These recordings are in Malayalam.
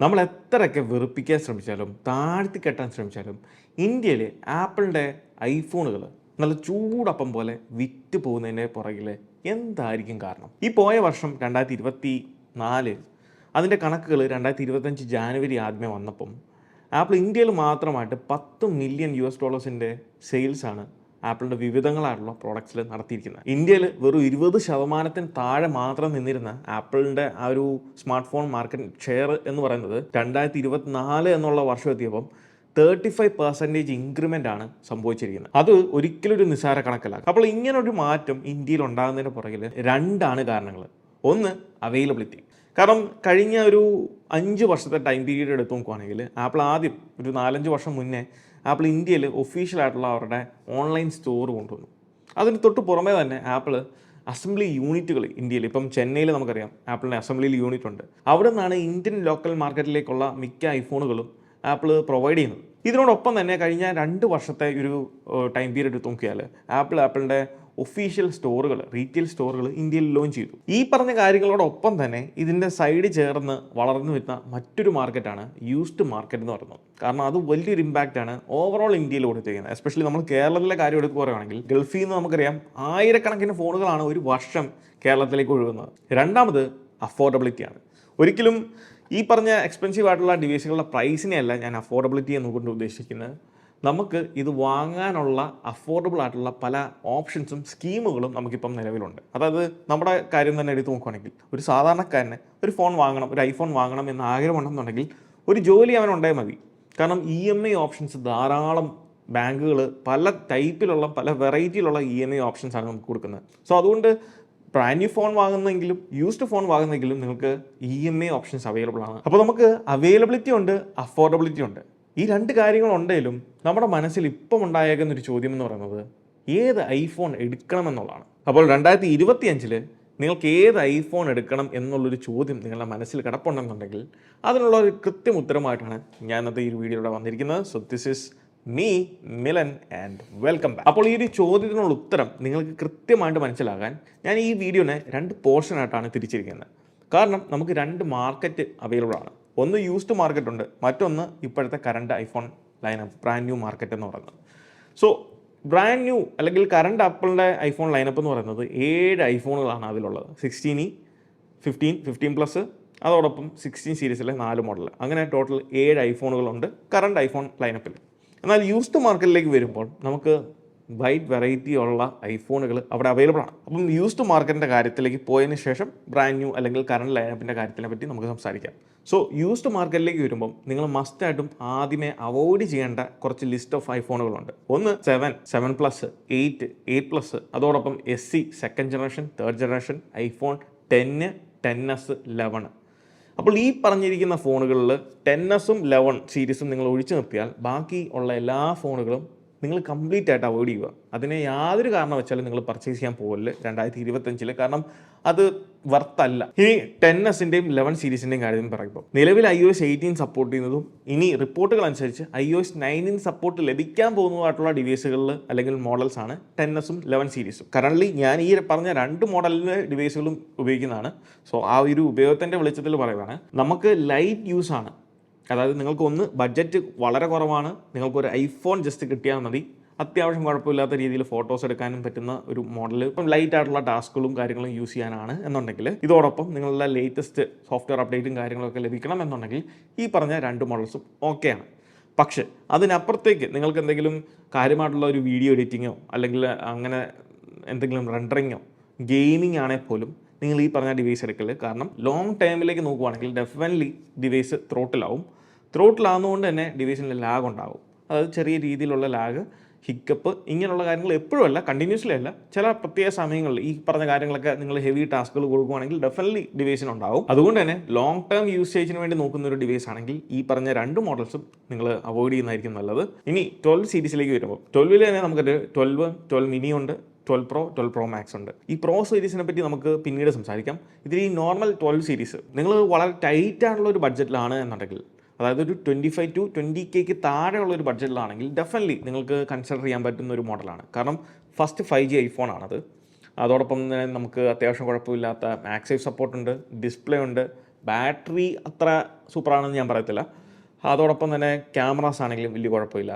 നമ്മൾ എത്രയൊക്കെ വെറുപ്പിക്കാൻ ശ്രമിച്ചാലും താഴ്ത്തി കെട്ടാൻ ശ്രമിച്ചാലും ഇന്ത്യയിൽ ആപ്പിളിൻ്റെ ഐഫോണുകൾ നല്ല ചൂടപ്പം പോലെ വിറ്റ് പോകുന്നതിൻ്റെ പുറകിൽ എന്തായിരിക്കും കാരണം? ഈ പോയ വർഷം 2024 അതിൻ്റെ കണക്കുകൾ 2025 ജാനുവരി ആദ്യമേ വന്നപ്പം ആപ്പിൾ ഇന്ത്യയിൽ മാത്രമായിട്ട് $10 മില്യൺ സെയിൽസാണ് ആപ്പിളിൻ്റെ വിവിധങ്ങളായിട്ടുള്ള പ്രോഡക്ട്സിൽ നടത്തിയിരിക്കുന്നത്. ഇന്ത്യയിൽ വെറും 20% താഴെ മാത്രം നിന്നിരുന്ന ആപ്പിളിൻ്റെ ആ ഒരു സ്മാർട്ട് ഫോൺ മാർക്കറ്റ് ഷെയർ എന്ന് പറയുന്നത് 2024 എന്നുള്ള വർഷം എത്തിയപ്പം 35% ഇൻക്രിമെൻ്റ് ആണ് സംഭവിച്ചിരിക്കുന്നത്. അത് ഒരിക്കലും ഒരു നിസ്സാര കണക്കല്ല. അപ്പോൾ ഇങ്ങനൊരു മാറ്റം ഇന്ത്യയിൽ ഉണ്ടാകുന്നതിന് പുറകിൽ രണ്ടാണ് കാരണങ്ങൾ. ഒന്ന്, അവൈലബിലിറ്റി. കാരണം കഴിഞ്ഞ ഒരു 5 വർഷത്തെ ടൈം പീരീഡ് എടുത്ത് നോക്കുവാണെങ്കിൽ ആപ്പിൾ ആദ്യം ഒരു 4-5 വർഷം മുന്നേ ആപ്പിൾ ഇന്ത്യയിൽ ഒഫീഷ്യലായിട്ടുള്ള അവരുടെ ഓൺലൈൻ സ്റ്റോർ കൊണ്ടുവന്നു. അതിന് തൊട്ട് പുറമേ തന്നെ ആപ്പിൾ അസംബ്ലി യൂണിറ്റുകൾ ഇന്ത്യയിൽ, ഇപ്പം ചെന്നൈയിൽ നമുക്കറിയാം ആപ്പിളിൻ്റെ അസംബ്ലിയിൽ യൂണിറ്റ് ഉണ്ട്. അവിടെ നിന്നാണ് ഇന്ത്യൻ ലോക്കൽ മാർക്കറ്റിലേക്കുള്ള മിക്ക ഐഫോണുകളും ആപ്പിൾ പ്രൊവൈഡ് ചെയ്യുന്നത്. ഇതിനോടൊപ്പം തന്നെ കഴിഞ്ഞ 2 വർഷത്തെ ഒരു ടൈം പീരീഡ് എടുത്ത് നോക്കിയാൽ ആപ്പിളിൻ്റെ ഒഫീഷ്യൽ സ്റ്റോറുകൾ, റീറ്റെയിൽ സ്റ്റോറുകൾ ഇന്ത്യയിൽ ലോഞ്ച് ചെയ്തു. ഈ പറഞ്ഞ കാര്യങ്ങളോടൊപ്പം തന്നെ ഇതിൻ്റെ സൈഡ് ചേർന്ന് വളർന്നു വരുന്ന മറ്റൊരു മാർക്കറ്റാണ് യൂസ്ഡ് മാർക്കറ്റ് എന്ന് പറയുന്നത്. കാരണം അത് വലിയൊരു ഇമ്പാക്റ്റാണ് ഓവറോൾ ഇന്ത്യയിൽ കൊടുത്തിരിക്കുന്നത്. എസ്പെഷ്യലി നമ്മൾ കേരളത്തിലെ കാര്യം എടുത്ത് പറയുകയാണെങ്കിൽ ഗൾഫിൽ നിന്ന് നമുക്കറിയാം ആയിരക്കണക്കിന് ഫോണുകളാണ് ഒരു വർഷം കേരളത്തിലേക്ക് ഒഴുകുന്നത്. രണ്ടാമത് അഫോർഡബിലിറ്റിയാണ്. ഒരിക്കലും ഈ പറഞ്ഞ എക്സ്പെൻസീവ് ആയിട്ടുള്ള ഡിവൈസുകളുടെ പ്രൈസിനെ അല്ല ഞാൻ അഫോർഡബിലിറ്റി എന്നുകൊണ്ട് ഉദ്ദേശിക്കുന്നത്. നമുക്ക് ഇത് വാങ്ങാനുള്ള അഫോർഡബിൾ ആയിട്ടുള്ള പല ഓപ്ഷൻസും സ്കീമുകളും നമുക്കിപ്പം നിലവിലുണ്ട്. അതായത് നമ്മുടെ കാര്യം തന്നെ എടുത്ത് നോക്കുകയാണെങ്കിൽ ഒരു സാധാരണക്കാരന് ഒരു ഫോൺ വാങ്ങണം, ഒരു ഐഫോൺ വാങ്ങണം എന്ന് ആഗ്രഹമുണ്ടെന്നുണ്ടെങ്കിൽ ഒരു ജോലി അവനുണ്ടായാൽ മതി. കാരണം EMI ഓപ്ഷൻസ് ധാരാളം ബാങ്കുകൾ പല ടൈപ്പിലുള്ള പല വെറൈറ്റിയിലുള്ള EMI ഓപ്ഷൻസാണ് നമുക്ക് കൊടുക്കുന്നത്. സോ അതുകൊണ്ട് ബ്രാൻഡ് ന്യൂ ഫോൺ വാങ്ങുന്നെങ്കിലും യൂസ്ഡ് ഫോൺ വാങ്ങുന്നെങ്കിലും നിങ്ങൾക്ക് EMI ഓപ്ഷൻസ് അവൈലബിൾ ആണ്. അപ്പോൾ നമുക്ക് അവൈലബിലിറ്റി ഉണ്ട്, അഫോർഡബിലിറ്റി ഉണ്ട്. ഈ രണ്ട് കാര്യങ്ങളുണ്ടെങ്കിലും നമ്മുടെ മനസ്സിൽ ഇപ്പം ഉണ്ടായേക്കുന്ന ഒരു ചോദ്യം എന്ന് പറയുന്നത് ഏത് ഐഫോൺ എടുക്കണമെന്നുള്ളതാണ്. അപ്പോൾ 2025 നിങ്ങൾക്ക് ഏത് ഐഫോൺ എടുക്കണം എന്നുള്ളൊരു ചോദ്യം നിങ്ങളുടെ മനസ്സിൽ കിടപ്പുണ്ടെന്നുണ്ടെങ്കിൽ അതിനുള്ള ഒരു കൃത്യം ഉത്തരമായിട്ടാണ് ഞാൻ ഇന്നത്തെ ഈ വീഡിയോയുടെ വന്നിരിക്കുന്നത്. So this is me Milan and welcome back. അപ്പോൾ ഈ ഒരു ചോദ്യത്തിനുള്ള ഉത്തരം നിങ്ങൾക്ക് കൃത്യമായിട്ട് മനസ്സിലാകാൻ ഞാൻ ഈ വീഡിയോനെ 2 പോർഷനായിട്ടാണ് തിരിച്ചിരിക്കുന്നത്. കാരണം നമുക്ക് 2 മാർക്കറ്റ് അവൈലബിൾ ആണ്. ഒന്ന് യൂസ്ഡ് മാർക്കറ്റ് ഉണ്ട്, മറ്റൊന്ന് ഇപ്പോഴത്തെ current iPhone lineup brand new market എന്ന് പറയുന്നത്. സോ ബ്രാൻഡ് ന്യൂ അല്ലെങ്കിൽ കറണ്ട് ആപ്പിളിൻ്റെ ഐഫോൺ ലൈനപ്പ് എന്ന് പറയുന്നത് 7 ഐഫോണുകളാണ് അതിലുള്ളത്. 16, 15, 15+, അതോടൊപ്പം 16 സീരീസിലെ 4 മോഡൽ, അങ്ങനെ ടോട്ടൽ 7 ഐഫോണുകളുണ്ട് കറണ്ട് ഐഫോൺ ലൈനപ്പിൽ. എന്നാൽ യൂസ്ഡ് മാർക്കറ്റിലേക്ക് വരുമ്പോൾ നമുക്ക് വൈഡ് വെറൈറ്റി ഉള്ള ഐഫോണുകൾ അവിടെ അവൈലബിൾ ആണ്. അപ്പം യൂസ്ഡ് മാർക്കറ്റിൻ്റെ കാര്യത്തിലേക്ക് പോയതിന് ശേഷം ബ്രാൻഡ് ന്യൂ അല്ലെങ്കിൽ കറണ്ട് ലൈനപ്പിൻ്റെ കാര്യത്തിനെ പറ്റി നമുക്ക് സംസാരിക്കാം. സോ യൂസ്ഡ് മാർക്കറ്റിലേക്ക് വരുമ്പം നിങ്ങൾ മസ്റ്റായിട്ടും ആദ്യമേ അവോയ്ഡ് ചെയ്യേണ്ട കുറച്ച് ലിസ്റ്റ് ഓഫ് ഐഫോണുകളുണ്ട്. ഒന്ന് 7, 7+, 8, 8+, അതോടൊപ്പം SE second generation, third generation, iPhone 10, 10s, 11. അപ്പോൾ ഈ പറഞ്ഞിരിക്കുന്ന ഫോണുകളിൽ 10s-ഉം 11 സീരീസും നിങ്ങൾ ഒഴിച്ചു നിർത്തിയാൽ ബാക്കി ഉള്ള എല്ലാ ഫോണുകളും നിങ്ങൾ കംപ്ലീറ്റ് ആയിട്ട് അവോയ്ഡ് ചെയ്യുക. അതിനെ യാതൊരു കാരണം വെച്ചാലും നിങ്ങൾ പർച്ചേസ് ചെയ്യാൻ പോകല് 2025. കാരണം അത് വರ್ತല്ല. ഇനി 10s-ൻ്റെയും 11 സീരീസിൻ്റെയും കാര്യം പറയുമ്പോൾ നിലവിൽ iOS 18 സപ്പോർട്ട് ചെയ്യുന്നതും ഇനി റിപ്പോർട്ടുകൾ അനുസരിച്ച് iOS 9 സപ്പോർട്ട് ലഭിക്കാൻ പോകുന്നതായിട്ടുള്ള ഡിവൈസുകളിൽ അല്ലെങ്കിൽ മോഡൽസ് ആണ് 10s-ഉം 11 സീരീസും. കറണ്ട്ലി ഞാൻ ഈ പറഞ്ഞ 2 മോഡലിലെ ഡിവൈസുകളും ഉപയോഗിക്കുന്നതാണ്. സോ ആ ഒരു ഉപയോഗത്തിൻ്റെ വെളിച്ചത്തിൽ പറയുകയാണ്, നമുക്ക് ലൈറ്റ് യൂസ് ആണ്. അതായത് നിങ്ങൾക്ക് ഒന്ന് ബഡ്ജറ്റ് വളരെ കുറവാണ്, നിങ്ങൾക്കൊരു ഐഫോൺ ജസ്റ്റ് കിട്ടിയാൽ മതി, അത്യാവശ്യം കുഴപ്പമില്ലാത്ത രീതിയിൽ ഫോട്ടോസ് എടുക്കാനും പറ്റുന്ന ഒരു മോഡൽ, ഇപ്പം ലൈറ്റ് ആയിട്ടുള്ള ടാസ്കുകളും കാര്യങ്ങളും യൂസ് ചെയ്യാനാണ് എന്നുണ്ടെങ്കിൽ, ഇതോടൊപ്പം നിങ്ങളുടെ ലേറ്റസ്റ്റ് സോഫ്റ്റ്വെയർ അപ്ഡേറ്റും കാര്യങ്ങളൊക്കെ ലഭിക്കണം എന്നുണ്ടെങ്കിൽ ഈ പറഞ്ഞ 2 മോഡൽസും ഓക്കെയാണ്. പക്ഷേ അതിനപ്പുറത്തേക്ക് നിങ്ങൾക്ക് എന്തെങ്കിലും കാര്യമായിട്ടുള്ള ഒരു വീഡിയോ എഡിറ്റിങ്ങോ അല്ലെങ്കിൽ അങ്ങനെ എന്തെങ്കിലും റെൻഡറിങ്ങോ ഗെയിമിംഗ് ആണെങ്കിൽ പോലും നിങ്ങൾ ഈ പറഞ്ഞ ഡിവൈസ് എടുക്കല്. കാരണം ലോങ് ടൈമിലേക്ക് നോക്കുവാണെങ്കിൽ ഡെഫിനറ്റ്ലി ഡിവൈസ് ത്രോട്ടിലാവുന്നതുകൊണ്ട് തന്നെ ഡിവൈസിന് ലാഗ് ഉണ്ടാകും. അതായത് ചെറിയ രീതിയിലുള്ള ലാഗ്, ഹിക്കപ്പ്, ഇങ്ങനെയുള്ള കാര്യങ്ങൾ എപ്പോഴും അല്ല, കണ്ടിന്യൂസ്ലി അല്ല, ചില പ്രത്യേക സമയങ്ങളിൽ ഈ പറഞ്ഞ കാര്യങ്ങളൊക്കെ നിങ്ങൾ ഹെവി ടാസ്കുകൾ കൊടുക്കുകയാണെങ്കിൽ ഡെഫിനറ്റ്ലി ഡിവൈസിനുണ്ടാവും. അതുകൊണ്ട് തന്നെ ലോങ് ടേം യൂസേജിന് വേണ്ടി നോക്കുന്ന ഒരു ഡിവൈസ് ആണെങ്കിൽ ഈ പറഞ്ഞ 2 മോഡൽസും നിങ്ങൾ അവോയ്ഡ് ചെയ്യുന്നതായിരിക്കും നല്ലത്. ഇനി 12 സീരീസിലേക്ക് വരുമ്പോൾ 12-ൽ തന്നെ നമുക്കൊരു 12 മിനി ഉണ്ട്, 12 Pro, 12 Pro Max ഉണ്ട്. ഈ പ്രോ സീരീസിനെ പറ്റി നമുക്ക് പിന്നീട് സംസാരിക്കാം. ഇതിൽ ഈ നോർമൽ 12 സീരീസ് നിങ്ങൾ വളരെ ടൈറ്റ് ആയിട്ടുള്ള ഒരു ബഡ്ജറ്റിലാണ് എന്നുണ്ടെങ്കിൽ, അതായത് ഒരു 25 to 20K താഴെയുള്ള ഒരു ബഡ്ജറ്റിലാണെങ്കിൽ ഡെഫിനറ്റ്ലി നിങ്ങൾക്ക് കൺസിഡർ ചെയ്യാൻ പറ്റുന്ന ഒരു മോഡലാണ്. കാരണം ഫസ്റ്റ് 5G ഐഫോൺ ആണത്. അതോടൊപ്പം തന്നെ നമുക്ക് അത്യാവശ്യം കുഴപ്പമില്ലാത്ത മാക്സേഫ് സപ്പോർട്ടുണ്ട്, ഡിസ്പ്ലേ ഉണ്ട്, ബാറ്ററി അത്ര സൂപ്പറാണെന്ന് ഞാൻ പറയത്തില്ല. അതോടൊപ്പം തന്നെ ക്യാമറാസ് ആണെങ്കിലും വലിയ കുഴപ്പമില്ല.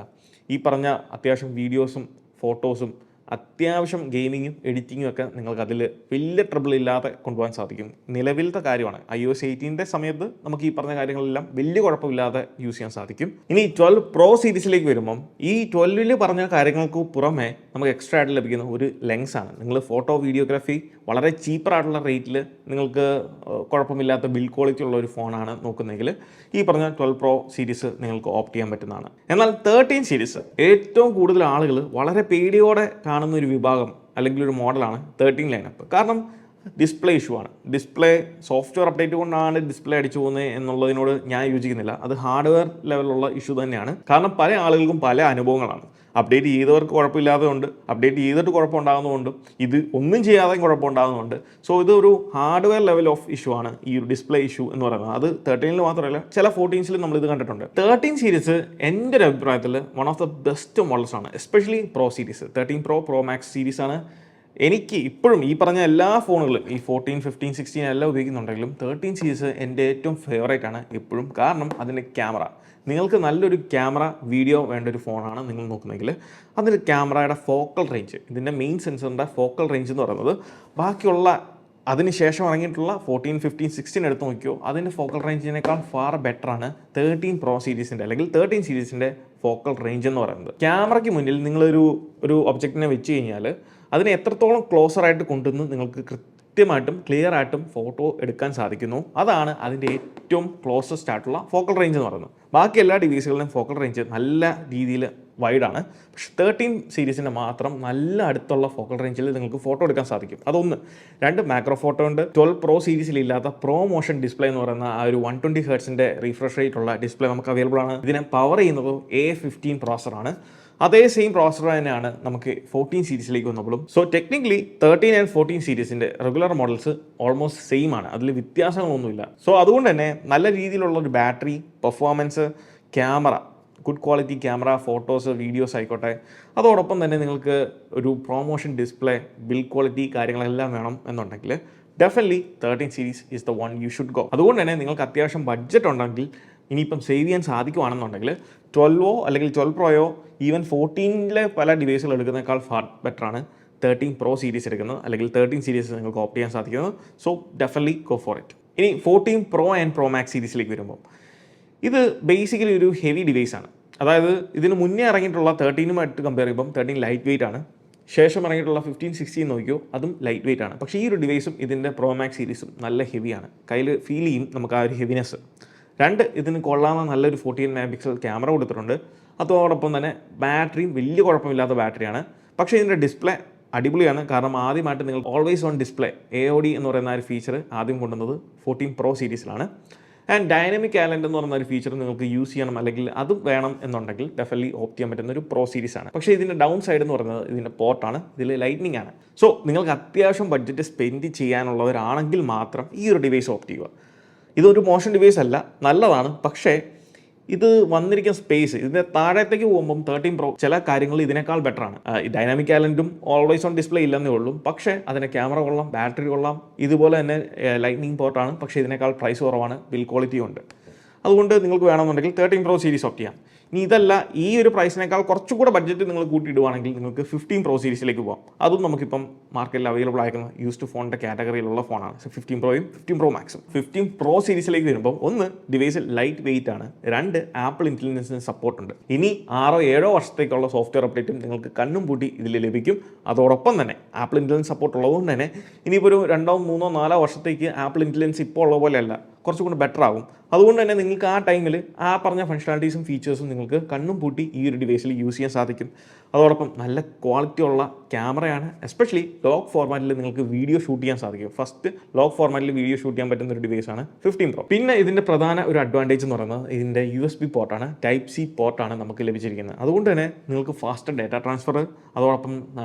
ഈ പറഞ്ഞ അത്യാവശ്യം വീഡിയോസും ഫോട്ടോസും അത്യാവശ്യം ഗെയിമിങ്ങും എഡിറ്റിങ്ങും ഒക്കെ നിങ്ങൾക്ക് അതിൽ വലിയ ട്രബിൾ ഇല്ലാതെ കൊണ്ടുപോകാൻ സാധിക്കും. നിലവിലത്തെ കാര്യമാണ്. iOS 18 സമയത്ത് നമുക്ക് ഈ പറഞ്ഞ കാര്യങ്ങളെല്ലാം വലിയ കുഴപ്പമില്ലാതെ യൂസ് ചെയ്യാൻ സാധിക്കും. ഇനി 12 Pro സീരീസിലേക്ക് വരുമ്പം ഈ 12 പറഞ്ഞ കാര്യങ്ങൾക്ക് പുറമെ നമുക്ക് എക്സ്ട്രാ ആയിട്ട് ലഭിക്കുന്ന ഒരു ലെൻസാണ്. നിങ്ങൾ ഫോട്ടോ വീഡിയോഗ്രാഫി വളരെ ചീപ്പറായിട്ടുള്ള റേറ്റിൽ നിങ്ങൾക്ക് കുഴപ്പമില്ലാത്ത ബിൽഡ് ക്വാളിറ്റി ഉള്ള ഒരു ഫോണാണ് നോക്കുന്നതെങ്കിൽ ഈ പറഞ്ഞ 12 Pro സീരീസ് നിങ്ങൾക്ക് ഓപ്റ്റ് ചെയ്യാൻ പറ്റുന്നതാണ്. എന്നാൽ 13 സീരീസ് ഏറ്റവും കൂടുതൽ ആളുകൾ വളരെ പേടിയോടെ കാണുന്ന ഒരു വിഭാഗം അല്ലെങ്കിൽ ഒരു മോഡലാണ് 13 ലൈനപ്പ്. കാരണം ഡിസ്പ്ലേ ഇഷ്യൂ ആണ്. ഡിസ്പ്ലേ സോഫ്റ്റ്വെയർ അപ്ഡേറ്റ് കൊണ്ടാണ് ഡിസ്പ്ലേ അടിച്ചു പോകുന്നത് എന്നുള്ളതിനോട് ഞാൻ യോജിക്കുന്നില്ല. അത് ഹാർഡ്വെയർ ലെവലുള്ള ഇഷ്യൂ തന്നെയാണ്. കാരണം പല ആളുകൾക്കും പല അനുഭവങ്ങളാണ്. അപ്ഡേറ്റ് ചെയ്തവർക്ക് കുഴപ്പമില്ലാതെ ഉണ്ട്, അപ്ഡേറ്റ് ചെയ്തിട്ട് കുഴപ്പമുണ്ടാകുന്നുണ്ട്, ഇത് ഒന്നും ചെയ്യാതെയും കുഴപ്പമുണ്ടാകുന്നുണ്ട്. സോ ഇതൊരു ഹാർഡ്വെയർ ലെവൽ ഓഫ് ഇഷ്യൂ ആണ് ഈ ഒരു ഡിസ്പ്ലേ ഇഷ്യൂ എന്ന് പറയുന്നത്. അത് 13 മാത്രമല്ല, ചില 14 നമ്മളിത് കണ്ടിട്ടുണ്ട്. 13 സീരീസ് എൻ്റെ ഒരു അഭിപ്രായത്തിൽ one of the best models ആണ്. Especially pro series 13 Pro, Pro Max series ആണ് എനിക്ക് ഇപ്പോഴും ഈ പറഞ്ഞ എല്ലാ ഫോണുകളും ഈ 14, 15, 16 എല്ലാം ഉപയോഗിക്കുന്നുണ്ടെങ്കിലും 13 സീരീസ് എൻ്റെ ഏറ്റവും ഫേവറേറ്റ് ആണ് ഇപ്പോഴും. കാരണം അതിൻ്റെ ക്യാമറ, നിങ്ങൾക്ക് നല്ലൊരു ക്യാമറ വീഡിയോ വേണ്ട ഒരു ഫോണാണ് നിങ്ങൾ നോക്കുന്നെങ്കിൽ അതിൻ്റെ ക്യാമറയുടെ ഫോക്കൽ റേഞ്ച്, ഇതിൻ്റെ മെയിൻ സെൻസറിൻ്റെ ഫോക്കൽ റേഞ്ച് എന്ന് പറയുന്നത് ബാക്കിയുള്ള അതിന് ശേഷം ഇറങ്ങിയിട്ടുള്ള 14, 15, 16 എടുത്ത് നോക്കിയോ അതിൻ്റെ ഫോക്കൽ റേഞ്ചിനേക്കാൾ ഫാർ ബെറ്ററാണ് 13 Pro സീരീസിൻ്റെ അല്ലെങ്കിൽ 13 സീരീസിൻ്റെ ഫോക്കൽ റേഞ്ച് എന്ന് പറയുന്നത്. ക്യാമറയ്ക്ക് മുന്നിൽ നിങ്ങളൊരു ഒബ്ജക്റ്റിനെ വെച്ച് കഴിഞ്ഞാൽ അതിനെ എത്രത്തോളം ക്ലോസറായിട്ട് കൊണ്ടുവന്ന് നിങ്ങൾക്ക് കൃത്യമായിട്ടും ക്ലിയർ ആയിട്ടും ഫോട്ടോ എടുക്കാൻ സാധിക്കുന്നു. അതാണ് അതിൻ്റെ ഏറ്റവും ക്ലോസസ്റ്റ് ആയിട്ടുള്ള ഫോക്കൽ റേഞ്ച് എന്ന് പറയുന്നത്. ബാക്കി എല്ലാ ഡിവൈസുകളുടെയും ഫോക്കൽ റേഞ്ച് നല്ല രീതിയിൽ വൈഡാണ്. പക്ഷേ 13 സീരീസിൻ്റെ മാത്രം നല്ല അടുത്തുള്ള ഫോക്കൽ റേഞ്ചിൽ നിങ്ങൾക്ക് ഫോട്ടോ എടുക്കാൻ സാധിക്കും. അതൊന്ന്. രണ്ട്, മാക്രോ ഫോട്ടോ ഉണ്ട്. 12 Pro സീരീസിലില്ലാത്ത പ്രോ മോഷൻ ഡിസ്പ്ലേ എന്ന് പറയുന്ന ആ ഒരു 120 Hz റീഫ്രഷ് റേറ്റ് ഉള്ള ഡിസ്പ്ലേ നമുക്ക് അവൈലബിൾ ആണ്. ഇതിനെ പവർ ചെയ്യുന്നത് A15 പ്രോസറാണ്. അതേ സെയിം പ്രോസർ തന്നെയാണ് നമുക്ക് 14 സീരീസിലേക്ക് വന്നപ്പോഴും. സോ ടെക്നിക്കലി 13 ആൻഡ് 14 സീരീസിൻ്റെ റെഗുലർ മോഡൽസ് ഓൾമോസ്റ്റ് സെയിം ആണ്. അതിൽ വ്യത്യാസങ്ങളൊന്നുമില്ല. സോ അതുകൊണ്ട് തന്നെ നല്ല രീതിയിലുള്ള ഒരു battery, performance, camera, good quality camera, photos, videos ആയിക്കോട്ടെ, അതോടൊപ്പം തന്നെ നിങ്ങൾക്ക് ഒരു പ്രൊമോഷൻ ഡിസ്പ്ലേ, ബിൽഡ് ക്വാളിറ്റി കാര്യങ്ങളെല്ലാം വേണം എന്നുണ്ടെങ്കിൽ definitely 13 series is the one you should go. അതുകൊണ്ട് തന്നെ നിങ്ങൾക്ക് അത്യാവശ്യം ബഡ്ജറ്റ് ഉണ്ടെങ്കിൽ ഇനിയിപ്പം സേവ് ചെയ്യാൻ സാധിക്കുവാണെന്നുണ്ടെങ്കിൽ 12 അല്ലെങ്കിൽ 12 Proയോ ഈവൻ 14 പല ഡിവൈസുകൾ എടുക്കുന്നതിനേക്കാൾ ഫാർ ബെറ്ററാണ് 13 Pro സീരീസ് എടുക്കുന്നത് അല്ലെങ്കിൽ 13 സീരീസ് നിങ്ങൾക്ക് ഓപ്റ്റ് ചെയ്യാൻ സാധിക്കുന്നത്. So definitely go for it. ഇനി 14 Pro ആൻഡ് Pro Max സീരീസിലേക്ക് വരുമ്പോൾ ഇത് ബേസിക്കലി ഒരു ഹെവി ഡിവൈസാണ്. അതായത് ഇതിന് മുന്നേ ഇറങ്ങിയിട്ടുള്ള 13 കമ്പയർ ചെയ്യുമ്പം 13 ലൈറ്റ് വെയിറ്റ് ആണ്. ശേഷം ഇറങ്ങിയിട്ടുള്ള 15, 16 നോക്കിയോ അതും ലൈറ്റ് വെയിറ്റ് ആണ്. പക്ഷേ ഈ ഒരു ഡിവൈസും ഇതിൻ്റെ Pro Max സീരീസും നല്ല ഹെവിയാണ്. കയ്യിൽ ഫീൽ ചെയ്യും നമുക്ക് ആ ഒരു ഹെവിനെസ്. രണ്ട്, ഇതിന് കൊള്ളാവുന്ന നല്ലൊരു 14 MP ക്യാമറ കൊടുത്തിട്ടുണ്ട്. അതോടൊപ്പം തന്നെ ബാറ്ററിയും വലിയ കുഴപ്പമില്ലാത്ത ബാറ്ററിയാണ്. പക്ഷേ ഇതിൻ്റെ ഡിസ്പ്ലേ അടിപൊളിയാണ്. കാരണം ആദ്യമായിട്ട് നിങ്ങൾ ഓൾവേസ് ഓൺ ഡിസ്പ്ലേ AOD എന്ന് പറയുന്ന ഒരു ഫീച്ചർ ആദ്യം കൊണ്ടുവന്നത് 14 Pro സീരീസിലാണ്. ആൻഡ് ഡൈനാമിക് ഐലൻഡ് എന്ന് പറയുന്ന ഒരു ഫീച്ചർ നിങ്ങൾക്ക് യൂസ് ചെയ്യണം അല്ലെങ്കിൽ അത് വേണം എന്നുണ്ടെങ്കിൽ ഡെഫിനറ്റ്ലി ഓപ്റ്റ് ചെയ്യാൻ പറ്റുന്ന ഒരു പ്രോ സീരീസ് ആണ്. പക്ഷേ ഇതിൻ്റെ ഡൗൺ സൈഡ് എന്ന് പറയുന്നത് ഇതിൻ്റെ പോർട്ടാണ്, ഇതിൽ ലൈറ്റ്നിങ് ആണ്. സോ നിങ്ങൾക്ക് അത്യാവശ്യം ബഡ്ജറ്റ് സ്പെൻഡ് ചെയ്യാനുള്ളവരാണെങ്കിൽ മാത്രം ഈ ഒരു ഡിവൈസ് ഓപ്റ്റ് ചെയ്യുക. ഇതൊരു മോശം ഡിവൈസ് അല്ല, നല്ലതാണ്. പക്ഷേ ഇത് വന്നിരിക്കുന്ന സ്പേസ്, ഇതിൻ്റെ താഴത്തേക്ക് പോകുമ്പം 13 Pro ചില കാര്യങ്ങൾ ഇതിനേക്കാൾ ബെറ്ററാണ്. ഡൈനാമിക് ഐലൻഡും ഓൾവേസ് ഓൺ ഡിസ്പ്ലേ ഇല്ലെന്നേ ഉള്ളൂ. പക്ഷേ അതിൻ്റെ ക്യാമറ കൊള്ളാം, ബാറ്ററി കൊള്ളാം, ഇതുപോലെ തന്നെ ലൈറ്റ്നിങ് പോർട്ടാണ്. പക്ഷേ ഇതിനേക്കാൾ പ്രൈസ് കുറവാണ്, ബിൽഡ് ക്വാളിറ്റി ഉണ്ട്. അതുകൊണ്ട് നിങ്ങൾക്ക് വേണമെന്നുണ്ടെങ്കിൽ 13 Pro സീരീസ് ഓപ്റ്റ് ചെയ്യാം. ഇനി ഇതല്ല, ഈ ഒരു പ്രൈസിനേക്കാൾ കുറച്ചുകൂടെ ബഡ്ജറ്റ് നിങ്ങൾ കൂട്ടിയിടുവാണെങ്കിൽ നിങ്ങൾക്ക് 15 Pro സീരീസിലേക്ക് പോകാം. അതും നമുക്കിപ്പം മാർക്കറ്റിൽ അവൈലബിൾ ആയിരിക്കുന്ന യൂസ്ഡ് ഫോണിൻ്റെ കാറ്റഗറിയിലുള്ള ഫോണാണ് 15 Proയും 15 Pro Maxും. 15 Pro സീരീസിലേക്ക് വരുമ്പോൾ ഒന്ന്, ഡിവൈസ് ലൈറ്റ് വെയിറ്റ് ആണ്. രണ്ട്, ആപ്പിൾ ഇൻ്റലിജൻസിന് സപ്പോർട്ടുണ്ട്. ഇനി 6-7 വർഷത്തേക്കുള്ള സോഫ്റ്റ്വെയർ അപ്ഡേറ്റും നിങ്ങൾക്ക് കണ്ണും പൂട്ടി ഇതിൽ ലഭിക്കും. അതോടൊപ്പം തന്നെ ആപ്പിൾ ഇൻ്റലിജൻസ് സപ്പോർട്ട് ഉള്ളതുകൊണ്ട് തന്നെ ഇനിയിപ്പോൾ ഒരു 2, 3, 4 വർഷത്തേക്ക് ആപ്പിൾ ഇൻ്റലിജൻസ് ഇപ്പോൾ ഉള്ള പോലെയല്ല, കുറച്ചുകൂടി ബെറ്റർ ആകും. അതുകൊണ്ട് തന്നെ നിങ്ങൾക്ക് ആ ടൈമിൽ ആ പറഞ്ഞ ഫങ്ഷണാലിറ്റീസും ഫീച്ചേഴ്സും നിങ്ങൾക്ക് കണ്ണും പൂട്ടി ഈ ഒരു ഡിവൈസിൽ യൂസ് ചെയ്യാൻ സാധിക്കും. അതോടൊപ്പം നല്ല ക്വാളിറ്റി ഉള്ള ക്യാമറയാണ്. എസ്പെഷ്യലി ലോഗ് ഫോർമാറ്റിൽ നിങ്ങൾക്ക് വീഡിയോ ഷൂട്ട് ചെയ്യാൻ സാധിക്കും. ഫസ്റ്റ് ലോഗ് ഫോർമാറ്റിൽ വീഡിയോ ഷൂട്ട് ചെയ്യാൻ പറ്റുന്ന ഒരു ഡിവൈസാണ് 15 Pro. പിന്നെ ഇതിൻ്റെ പ്രധാന ഒരു അഡ്വാൻറ്റേജ് എന്ന് പറയുന്നത് ഇതിൻ്റെ USB പോർട്ടാണ്, Type-C പോർട്ടാണ് നമുക്ക് ലഭിച്ചിരിക്കുന്നത്. അതുകൊണ്ട് തന്നെ നിങ്ങൾക്ക് ഫാസ്റ്റർ ഡാറ്റ ട്രാൻസ്ഫർ, അതോടൊപ്പം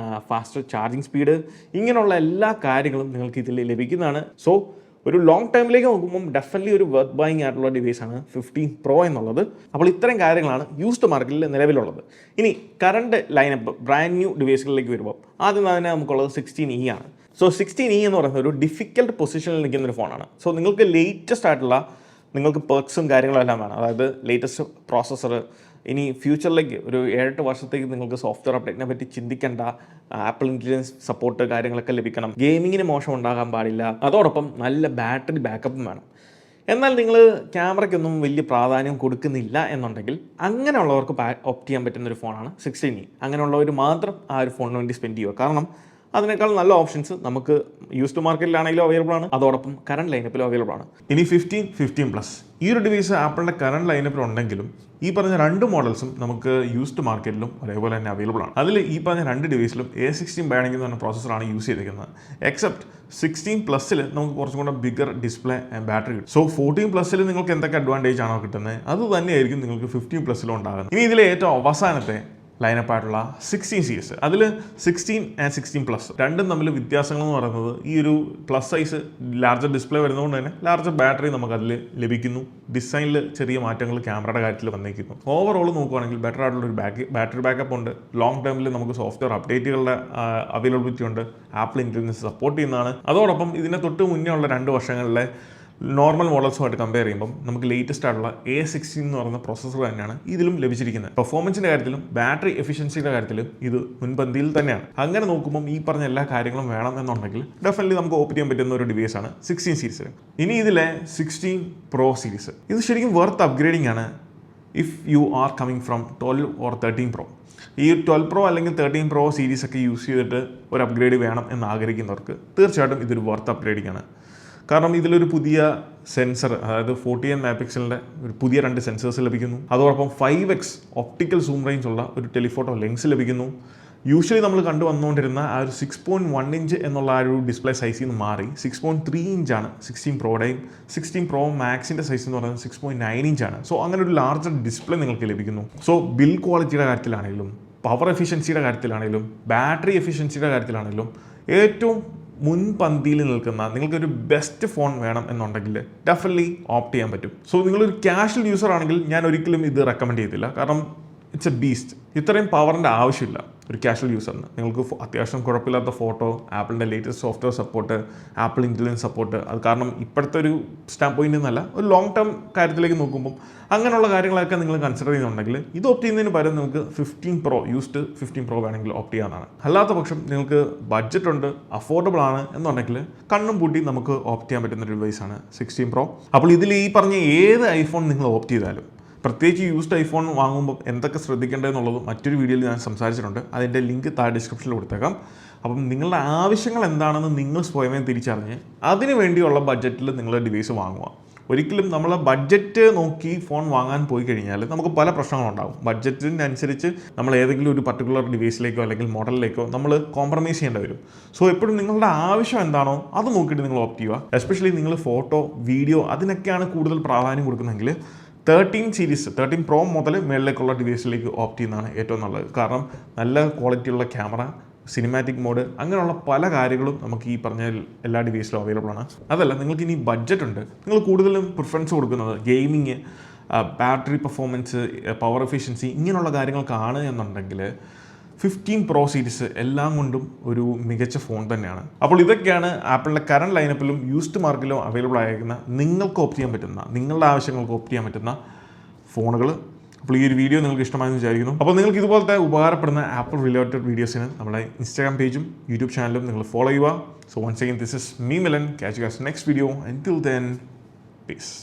ഫാസ്റ്റർ ചാർജിങ് സ്പീഡ്, ഇങ്ങനെയുള്ള എല്ലാ കാര്യങ്ങളും നിങ്ങൾക്ക് ഇതിൽ ലഭിക്കുന്നതാണ്. സോ ഒരു ലോങ് ടൈമിലേക്ക് നോക്കുമ്പം ഡെഫിനറ്റ്ലി ഒരു വർത്ത് ബൈങ് ആയിട്ടുള്ള ഡിവൈസാണ് 15 Pro എന്നുള്ളത്. അപ്പോൾ ഇത്രയും കാര്യങ്ങളാണ് യൂസ്ഡ് മാർക്കറ്റിൽ നിലവിലുള്ളത്. ഇനി കറണ്ട് ലൈനപ്പ് ബ്രാൻഡ് ന്യൂ ഡിവൈസുകളിലേക്ക് വരുമ്പോൾ ആദ്യം തന്നെ നമുക്കുള്ളത് 16E ആണ്. സോ 16e എന്ന് പറയുന്ന ഒരു ഡിഫിക്കൽട്ട് പൊസിഷനിൽ നിൽക്കുന്ന ഒരു ഫോണാണ്. സോ നിങ്ങൾക്ക് ലേറ്റസ്റ്റ് ആയിട്ടുള്ള നിങ്ങൾക്ക് പെർക്സും കാര്യങ്ങളും എല്ലാം വേണം. അതായത് ലേറ്റസ്റ്റ് പ്രോസസ്സർ, ഇനി ഫ്യൂച്ചറിലേക്ക് ഒരു 7-8 വർഷത്തേക്ക് നിങ്ങൾക്ക് സോഫ്റ്റ്വെയർ അപ്ഡേറ്റിനെ പറ്റി ചിന്തിക്കേണ്ട, ആപ്പിൾ ഇൻ്റലിജൻസ് സപ്പോർട്ട് കാര്യങ്ങളൊക്കെ ലഭിക്കണം, ഗെയിമിങ്ങിന് മോശം ഉണ്ടാകാൻ പാടില്ല, അതോടൊപ്പം നല്ല ബാറ്ററി ബാക്കപ്പും വേണം. എന്നാൽ നിങ്ങൾ ക്യാമറയ്ക്കൊന്നും വലിയ പ്രാധാന്യം കൊടുക്കുന്നില്ല എന്നുണ്ടെങ്കിൽ അങ്ങനെയുള്ളവർക്ക് ഓപ്റ്റ് ചെയ്യാൻ പറ്റുന്ന ഒരു ഫോണാണ് 16e. അങ്ങനെയുള്ളവർ മാത്രം ആ ഒരു ഫോണിന് വേണ്ടി സ്പെൻഡ് ചെയ്യുക. കാരണം അതിനേക്കാൾ നല്ല ഓപ്ഷൻസ് നമുക്ക് യൂസ്ഡ് മാർക്കറ്റിലാണെങ്കിലും അവൈലബിൾ ആണ്, അതോടൊപ്പം കറണ്ട് ലൈനപ്പിലും അവൈലബിൾ ആണ്. ഇനി 15+ ഈ ഒരു ഡിവൈസ് ആപ്പിളിൻ്റെ കറണ്ട് ലൈനപ്പിൽ ഉണ്ടെങ്കിലും ഈ പറഞ്ഞ 2 മോഡൽസും നമുക്ക് യൂസ്ഡ് മാർക്കറ്റിലും അതേപോലെ തന്നെ അവൈലബിൾ ആണ്. അതിൽ ഈ പറഞ്ഞ 2 ഡിവൈസിലും A16 Bionic എന്ന് പറഞ്ഞ പ്രോസസ്സറാണ് യൂസ് ചെയ്തിരിക്കുന്നത്. എക്സെപ്റ്റ് 16+ൽ നമുക്ക് കുറച്ചും കൂടെ ബിഗർ ഡിസ്പ്ലേ ആൻഡ് ബാറ്ററി കിട്ടും. സോ 14+ൽ നിങ്ങൾക്ക് എന്തൊക്കെ അഡ്വാൻറ്റേജ് ആണോ കിട്ടുന്നത് അത് തന്നെയായിരിക്കും നിങ്ങൾക്ക് 15+ലും ഉണ്ടാകുന്നത്. ഇനി ഇതിലെ ഏറ്റവും അവസാനത്തെ ലൈനപ്പായിട്ടുള്ള 16 സീരീസ്, അതിൽ 16 ആൻഡ് 16+, രണ്ടും തമ്മിൽ വ്യത്യാസങ്ങൾ എന്ന് പറയുന്നത് ഈ ഒരു പ്ലസ് സൈസ് ലാർജർ ഡിസ്പ്ലേ വരുന്നതുകൊണ്ട് തന്നെ ലാർജർ ബാറ്ററി നമുക്കതിൽ ലഭിക്കുന്നു. ഡിസൈനിൽ ചെറിയ മാറ്റങ്ങൾ ക്യാമറയുടെ കാര്യത്തിൽ വന്നേക്കുന്നു. ഓവറോൾ നോക്കുകയാണെങ്കിൽ ബെറ്റർ ആയിട്ടുള്ള ഒരു ബാറ്ററി ബാക്കപ്പ് ഉണ്ട്. ലോങ് ടേമിൽ നമുക്ക് സോഫ്റ്റ്വെയർ അപ്ഡേറ്റുകളുടെ അവൈലബിലിറ്റി ഉണ്ട്. ആപ്പിൾ ഇൻ്റലിജൻസ് സപ്പോർട്ട് ചെയ്യുന്നതാണ്. അതോടൊപ്പം ഇതിനെ തൊട്ട് മുന്നേ ഉള്ള 2 വർഷങ്ങളിലെ നോർമൽ മോഡൽസുമായിട്ട് കമ്പയർ ചെയ്യുമ്പോൾ നമുക്ക് ലേറ്റസ്റ്റ് ആയിട്ടുള്ള A16 എന്ന് പറയുന്ന പ്രോസസ്സർ തന്നെയാണ് ഇതിലും ലഭിച്ചിരിക്കുന്നത്. പെർഫോമൻസിൻ്റെ കാര്യത്തിലും ബാറ്ററി എഫിഷ്യൻസിയുടെ കാര്യത്തിലും ഇത് മുൻപന്തിയിൽ തന്നെയാണ്. അങ്ങനെ നോക്കുമ്പോൾ ഈ പറഞ്ഞ എല്ലാ കാര്യങ്ങളും വേണം എന്നുണ്ടെങ്കിൽ ഡെഫിനറ്റ്ലി നമുക്ക് ഓപ്പൺ ചെയ്യാൻ പറ്റുന്ന ഒരു ഡിവൈസാണ് 16 സീരീസ്. ഇനി ഇതിലെ 16 Pro സീരീസ്, ഇത് ശരിക്കും വർത്ത് അപ്ഗ്രേഡിംഗ് ആണ് if you are coming from 12 or 13 Pro. ഈ 12 Pro അല്ലെങ്കിൽ 13 Pro സീരീസ് ഒക്കെ യൂസ് ചെയ്തിട്ട് ഒരു അപ്ഗ്രേഡ് വേണം എന്ന് ആഗ്രഹിക്കുന്നവർക്ക് തീർച്ചയായിട്ടും ഇതൊരു വർത്ത് അപ്ഗ്രേഡിംഗ് ആണ്. കാരണം ഇതിലൊരു പുതിയ സെൻസർ, അതായത് 48 മെഗാപിക്സലിൻ്റെ ഒരു പുതിയ 2 സെൻസേഴ്സ് ലഭിക്കുന്നു. അതോടൊപ്പം 5x ഒപ്റ്റിക്കൽ സൂം റേഞ്ച് ഉള്ള ഒരു ടെലിഫോട്ടോ ലെൻസ് ലഭിക്കുന്നു. യൂഷ്വലി നമ്മൾ കണ്ടുവന്നുകൊണ്ടിരുന്ന ആ ഒരു 6.1 ഇഞ്ച് എന്നുള്ള ആ ഒരു ഡിസ്പ്ലേ സൈസിൽ നിന്ന് മാറി 6.3 ഇഞ്ചാണ് 16 Proയുടെയും. 16 Pro Maxൻ്റെ സൈസ് എന്ന് പറയുന്നത് 6.9 ഇഞ്ചാണ്. സോ അങ്ങനെ ഒരു ലാർജർ ഡിസ്പ്ലേ നിങ്ങൾക്ക് ലഭിക്കുന്നു. സോ ബിൽഡ് ക്വാളിറ്റിയുടെ കാര്യത്തിലാണെങ്കിലും പവർ എഫിഷ്യൻസിയുടെ കാര്യത്തിലാണെങ്കിലും ബാറ്ററി എഫിഷ്യൻസിയുടെ കാര്യത്തിലാണെങ്കിലും ഏറ്റവും മുൻപന്തിയിൽ നിൽക്കുന്ന നിങ്ങൾക്കൊരു ബെസ്റ്റ് ഫോൺ വേണം എന്നുണ്ടെങ്കിൽ ഡെഫിനറ്റ്ലി ഓപ്റ്റ് ചെയ്യാൻ പറ്റും. സോ നിങ്ങളൊരു കാഷ്വൽ യൂസർ ആണെങ്കിൽ ഞാൻ ഒരിക്കലും ഇത് റെക്കമെൻഡ് ചെയ്തില്ല. കാരണം ഇറ്റ്സ് എ ബീസ്റ്റ്. ഇത്രയും പവറിൻ്റെ ആവശ്യമില്ല ഒരു കാഷ്വൽ യൂസറിന്. നിങ്ങൾക്ക് അത്യാവശ്യം കുഴപ്പമില്ലാത്ത ഫോട്ടോ, ആപ്പിളിൻ്റെ latest software support, apple intelligence support, അത് കാരണം ഇപ്പോഴത്തെ ഒരു സ്റ്റാൻഡ് പോയിന്റ് എന്നല്ല, ഒരു ലോങ് ടേം കാര്യത്തിലേക്ക് നോക്കുമ്പോൾ അങ്ങനെയുള്ള കാര്യങ്ങളൊക്കെ നിങ്ങൾ കൺസിഡർ ചെയ്യുന്നുണ്ടെങ്കിൽ ഇത് ഓപ്റ്റ് ചെയ്യുന്നതിന് പകരം നിങ്ങൾക്ക് 15 Pro യൂസ്ഡ് 15 Pro വേണമെങ്കിൽ ഓപ്റ്റ് ചെയ്യാവുന്നതാണ്. അല്ലാത്ത പക്ഷം നിങ്ങൾക്ക് ബഡ്ജറ്റ് ഉണ്ട്, അഫോർഡബിൾ ആണ് എന്നുണ്ടെങ്കിൽ കണ്ണും പൂട്ടി നമുക്ക് ഓപ്റ്റ് ചെയ്യാൻ പറ്റുന്ന ഒരു ഡിവൈസാണ് 16 Pro. അപ്പോൾ ഇതിൽ ഈ പറഞ്ഞ ഏത് ഐഫോൺ നിങ്ങൾ ഓപ്റ്റ് ചെയ്താലും, പ്രത്യേകിച്ച് യൂസ്ഡ് ഐഫോൺ വാങ്ങുമ്പോൾ എന്തൊക്കെ ശ്രദ്ധിക്കേണ്ടതെന്നുള്ളത് മറ്റൊരു വീഡിയോയിൽ ഞാൻ സംസാരിച്ചിട്ടുണ്ട്. അതിൻ്റെ ലിങ്ക് താഴെ ഡിസ്ക്രിപ്ഷനിൽ കൊടുത്തേക്കാം. അപ്പം നിങ്ങളുടെ ആവശ്യങ്ങൾ എന്താണെന്ന് നിങ്ങൾ സ്വയമേ തിരിച്ചറിഞ്ഞ് അതിന് വേണ്ടിയുള്ള ബഡ്ജറ്റിൽ നിങ്ങൾ ഡിവൈസ് വാങ്ങുക. ഒരിക്കലും നമ്മൾ ബഡ്ജറ്റ് നോക്കി ഫോൺ വാങ്ങാൻ പോയി കഴിഞ്ഞാൽ നമുക്ക് പല പ്രശ്നങ്ങളുണ്ടാകും. ബഡ്ജറ്റിനനുസരിച്ച് നമ്മൾ ഏതെങ്കിലും ഒരു പർട്ടിക്കുലർ ഡിവൈസിലേക്കോ അല്ലെങ്കിൽ മോഡലിലേക്കോ നമ്മൾ കോംപ്രമൈസ് ചെയ്യേണ്ടി വരും. സോ എപ്പോഴും നിങ്ങളുടെ ആവശ്യം എന്താണോ അത് നോക്കിയിട്ട് നിങ്ങൾ ഓപ്റ്റ് ചെയ്യുക. എസ്പെഷ്യലി നിങ്ങൾ ഫോട്ടോ, വീഡിയോ അതിനൊക്കെയാണ് കൂടുതൽ പ്രാധാന്യം കൊടുക്കുന്നതെങ്കിൽ 13 Pro മുതൽ മേളിലേക്കുള്ള ഡിവൈസിലേക്ക് ഓപ്റ്റ് ചെയ്യുന്നതാണ് ഏറ്റവും നല്ലത്. കാരണം നല്ല ക്വാളിറ്റിയുള്ള ക്യാമറ, സിനിമാറ്റിക് മോഡ്, അങ്ങനെയുള്ള പല കാര്യങ്ങളും നമുക്ക് ഈ പറഞ്ഞ എല്ലാ ഡിവൈസിലും അവൈലബിൾ ആണ്. അതല്ല നിങ്ങൾക്ക് ഇനി ബഡ്ജറ്റ് ഉണ്ട്, നിങ്ങൾ കൂടുതലും പ്രിഫറൻസ് കൊടുക്കുന്നത് gaming, battery performance, power efficiency ഇങ്ങനെയുള്ള കാര്യങ്ങൾക്കാണ് എന്നുണ്ടെങ്കിൽ 15 Pro സീരീസ് എല്ലാം കൊണ്ടും ഒരു മികച്ച ഫോൺ തന്നെയാണ്. അപ്പോൾ ഇതൊക്കെയാണ് ആപ്പിളിൻ്റെ കറണ്ട് ലൈനപ്പിലും യൂസ്ഡ് മാർക്കറ്റിലും അവൈലബിൾ ആയിരിക്കുന്ന നിങ്ങൾക്ക് ഓപ്റ്റ് ചെയ്യാൻ പറ്റുന്ന, നിങ്ങളുടെ ആവശ്യങ്ങൾക്ക് ഓപ്റ്റ് ചെയ്യാൻ പറ്റുന്ന ഫോണുകൾ. അപ്പോൾ ഈ ഒരു വീഡിയോ നിങ്ങൾക്ക് ഇഷ്ടമായെന്ന് വിചാരിക്കുന്നു. അപ്പോൾ നിങ്ങൾക്ക് ഇതുപോലത്തെ ഉപകാരപ്പെടുന്ന ആപ്പിൾ റിലേറ്റഡ് വീഡിയോസിന് നമ്മുടെ ഇൻസ്റ്റാഗ്രാം പേജും യൂട്യൂബ് ചാനലും നിങ്ങൾ ഫോളോ ചെയ്യുക. So once again this is me Milan. Catch you guys next video. Until then, peace.